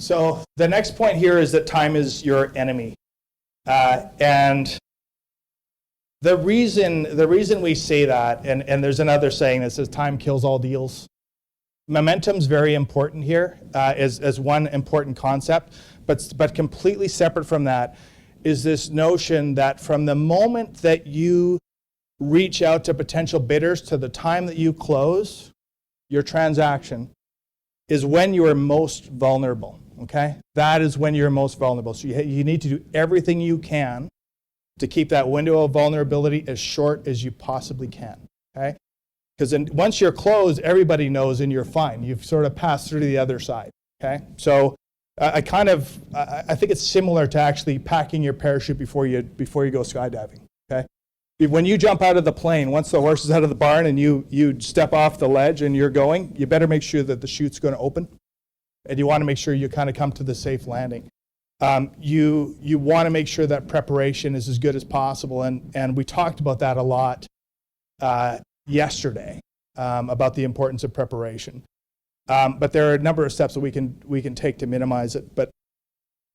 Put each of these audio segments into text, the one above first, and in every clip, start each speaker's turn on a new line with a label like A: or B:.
A: So the next point here is that time is your enemy. And the reason we say that, and there's another saying that says time kills all deals. Momentum's very important here as one important concept, but completely separate from that is this notion that from the moment that you reach out to potential bidders to the time that you close your transaction is when you are most vulnerable, okay? That is when you're most vulnerable. So you need to do everything you can to keep that window of vulnerability as short as you possibly can, okay? Because once you're closed, everybody knows and you're fine. You've sort of passed through to the other side, okay? So I think it's similar to actually packing your parachute before you go skydiving, okay? When you jump out of the plane, once the horse is out of the barn and you step off the ledge and you're going, you better make sure that the chute's going to open, and you want to make sure you kind of come to the safe landing. You want to make sure that preparation is as good as possible, and we talked about that a lot yesterday about the importance of preparation. But there are a number of steps that we can take to minimize it. But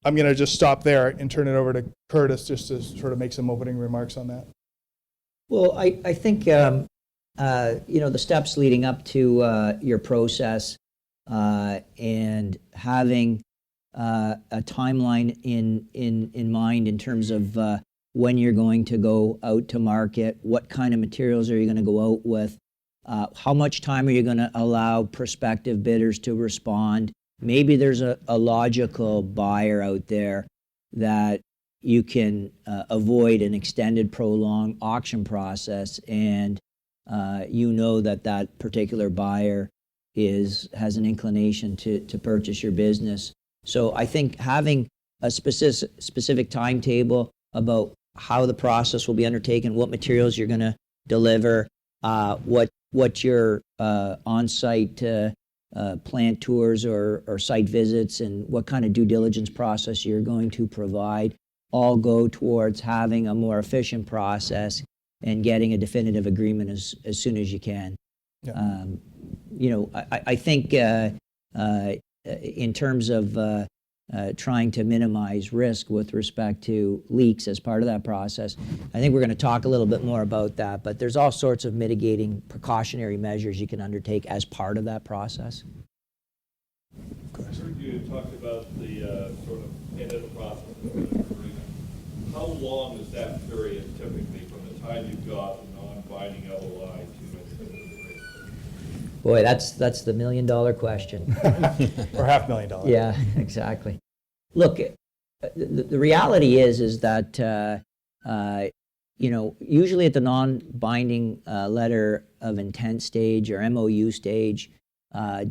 A: I'm going to just stop there and turn it over to Curtis just to sort of make some opening remarks on that.
B: Well, I think the steps leading up to your process and having a timeline in mind in terms of when you're going to go out to market, what kind of materials are you going to go out with, how much time are you going to allow prospective bidders to respond. Maybe there's a logical buyer out there that you can avoid an extended, prolonged auction process, and that particular buyer has an inclination to purchase your business. So I think having a specific timetable about how the process will be undertaken, what materials you're going to deliver, what your on-site plant tours or site visits, and what kind of due diligence process you're going to provide, all go towards having a more efficient process and getting a definitive agreement as soon as you can. Yeah. I think in terms of trying to minimize risk with respect to leaks as part of that process, I think we're going to talk a little bit more about that, but there's all sorts of mitigating precautionary measures you can undertake as part of that process.
C: I heard you talked about the sort of end of the process of the agreement. How long is that period typically from the time you've got a non-binding LOI to a definitive agreement?
B: Boy, that's the $1 million question.
A: Or $500,000.
B: Yeah, exactly. Look, the reality is that usually at the non-binding letter of intent stage or MOU stage,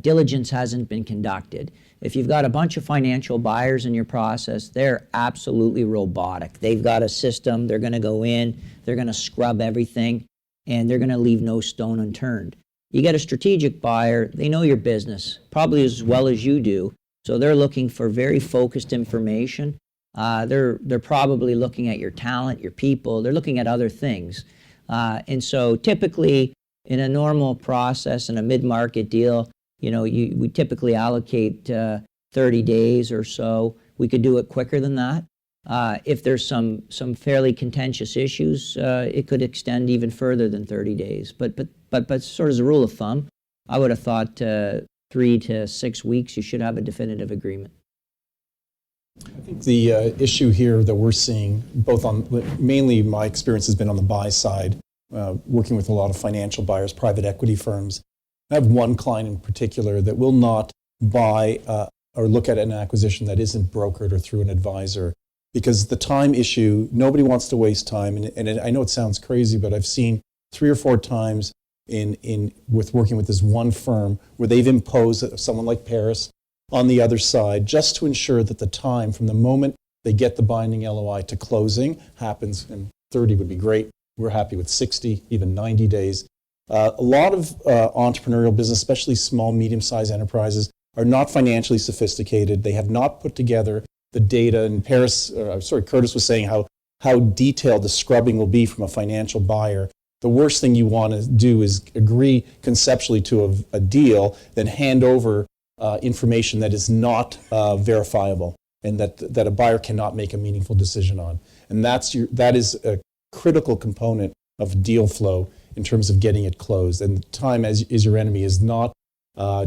B: diligence hasn't been conducted. If you've got a bunch of financial buyers in your process, they're absolutely robotic. They've got a system, they're going to go in, they're going to scrub everything, and they're going to leave no stone unturned. You get a strategic buyer, they know your business probably as well as you do, so they're looking for very focused information. They're probably looking at your talent, your people, they're looking at other things. And so typically in a normal process, in a mid-market deal, we typically allocate 30 days or so. We could do it quicker than that. If there's some fairly contentious issues, it could extend even further than 30 days. But sort of as a rule of thumb, I would have thought 3 to 6 weeks you should have a definitive agreement.
D: I think the issue here that we're seeing, mainly my experience has been on the buy side, working with a lot of financial buyers, private equity firms. I have one client in particular that will not buy or look at an acquisition that isn't brokered or through an advisor, because the time issue, nobody wants to waste time. And I know it sounds crazy, but I've seen 3 or 4 times with working with this one firm where they've imposed someone like Paris on the other side just to ensure that the time from the moment they get the binding LOI to closing happens, and 30 would be great. We're happy with 60, even 90 days. A lot of entrepreneurial business, especially small, medium-sized enterprises, are not financially sophisticated. They have not put together the data. And Curtis was saying how detailed the scrubbing will be from a financial buyer. The worst thing you want to do is agree conceptually to a deal, then hand over information that is not verifiable and that a buyer cannot make a meaningful decision on. And that is a critical component of deal flow in terms of getting it closed. And time is your enemy is not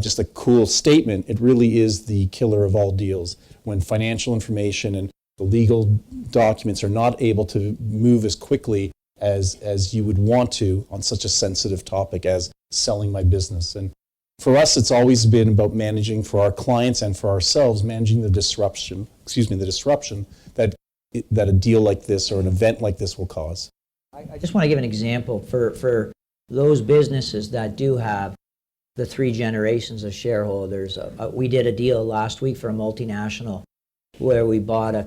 D: just a cool statement. It really is the killer of all deals. When financial information and the legal documents are not able to move as quickly as you would want to on such a sensitive topic as selling my business. And for us, it's always been about managing, for our clients and for ourselves, managing the disruption that a deal like this or an event like this will cause.
B: I just want to give an example for those businesses that do have the 3 generations of shareholders. We did a deal last week for a multinational where we bought a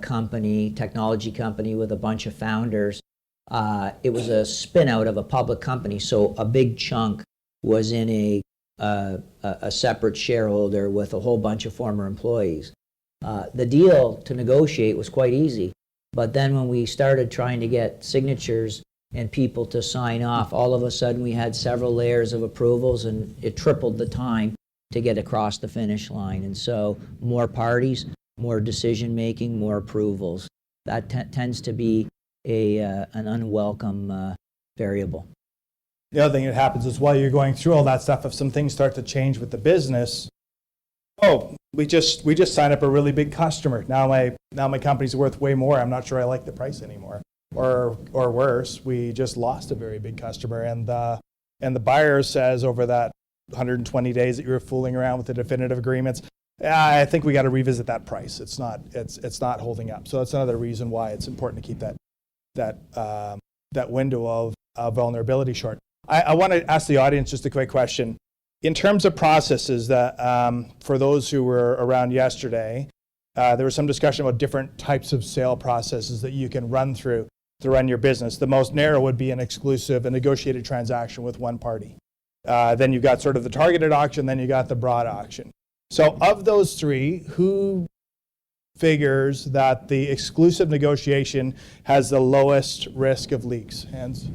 B: technology company with a bunch of founders. It was a spin out of a public company, so a big chunk was in a separate shareholder with a whole bunch of former employees. The deal to negotiate was quite easy, but then when we started trying to get signatures and people to sign off, all of a sudden we had several layers of approvals, and it tripled the time to get across the finish line. And so more parties, more decision making, more approvals. That tends to be an unwelcome variable.
A: The other thing that happens is while you're going through all that stuff, if some things start to change with the business, we just signed up a really big customer. Now my company's worth way more. I'm not sure I like the price anymore. Or worse, we just lost a very big customer, and the buyer says over that 120 days that you were fooling around with the definitive agreements, I think we got to revisit that price. It's not holding up. So that's another reason why it's important to keep that window of vulnerability short. I want to ask the audience just a quick question. In terms of processes, that for those who were around yesterday, there was some discussion about different types of sale processes that you can run through to run your business. The most narrow would be a negotiated transaction with one party. Then you've got sort of the targeted auction, then you got the broad auction. So of those 3, who figures that the exclusive negotiation has the lowest risk of leaks? Hands.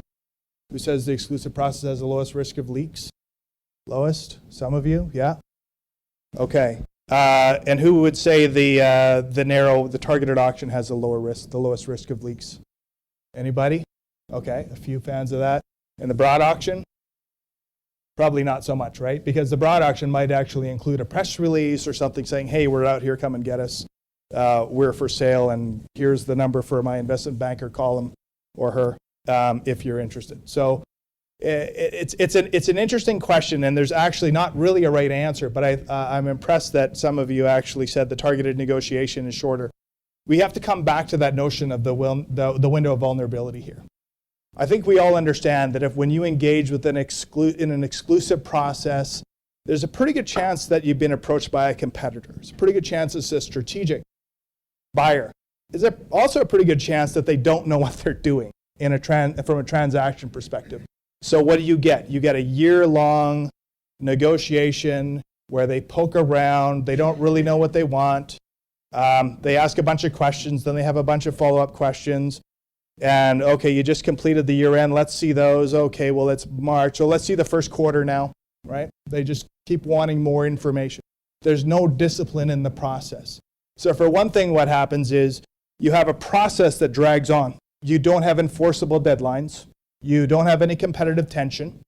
A: Who says the exclusive process has the lowest risk of leaks? Lowest? Some of you? Yeah? Okay. And who would say the targeted auction has the lowest risk of leaks? Anybody? Okay, a few fans of that. And the broad auction? Probably not so much, right? Because the broad auction might actually include a press release or something saying, hey, we're out here, come and get us. We're for sale, and here's the number for my investment banker, call him or her if you're interested. So it's an interesting question, and there's actually not really a right answer, but I'm impressed that some of you actually said the targeted negotiation is shorter. We have to come back to that notion of the window of vulnerability here. I think we all understand that when you engage with in an exclusive process, there's a pretty good chance that you've been approached by a competitor. There's a pretty good chance it's a strategic buyer. There's also a pretty good chance that they don't know what they're doing from a transaction perspective. So what do? You get a year-long negotiation where they poke around, they don't really know what they want. They ask a bunch of questions, then they have a bunch of follow-up questions. And okay, you just completed the year end, let's see those. Okay, well, it's March, so let's see the first quarter now, right? They just keep wanting more information. There's no discipline in the process. So for one thing, what happens is you have a process that drags on. You don't have enforceable deadlines. You don't have any competitive tension.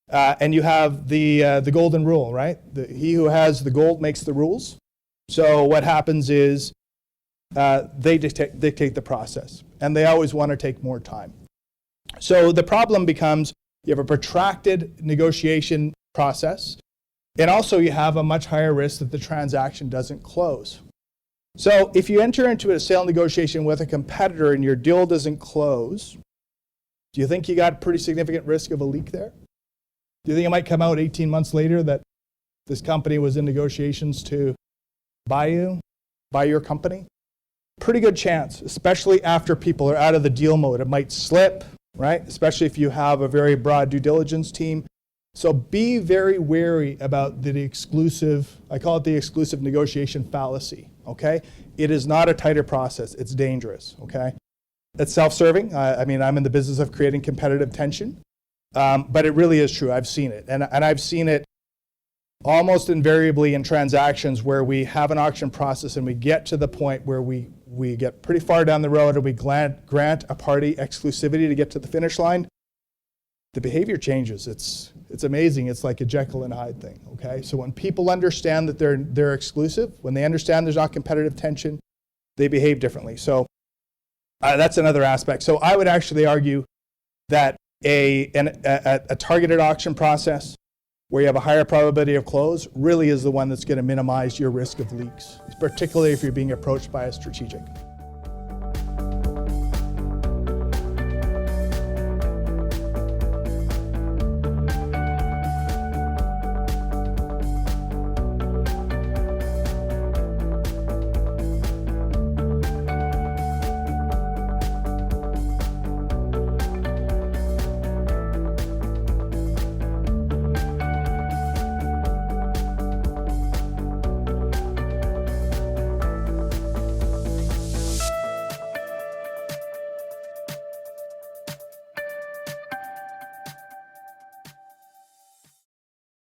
A: And you have the golden rule, right? He who has the gold makes the rules. So what happens is they dictate the process, and they always want to take more time. So the problem becomes you have a protracted negotiation process, and also you have a much higher risk that the transaction doesn't close. So if you enter into a sale negotiation with a competitor and your deal doesn't close, do you think you got pretty significant risk of a leak there? Do you think it might come out 18 months later that this company was in negotiations to buy your company? Pretty good chance, especially after people are out of the deal mode. It might slip, right? Especially if you have a very broad due diligence team. So be very wary about the exclusive, I call it the exclusive negotiation fallacy, okay? It is not a tighter process. It's dangerous, okay? It's self-serving. I mean, I'm in the business of creating competitive tension, but it really is true. I've seen it. And I've seen it almost invariably in transactions where we have an auction process and we get to the point where we get pretty far down the road and we grant a party exclusivity to get to the finish line, the behavior changes. It's amazing. It's like a Jekyll and Hyde thing, okay? So when people understand that they're exclusive, when they understand there's not competitive tension, they behave differently. So that's another aspect. So I would actually argue that a targeted auction process where you have a higher probability of close really is the one that's going to minimize your risk of leaks, particularly if you're being approached by a strategic.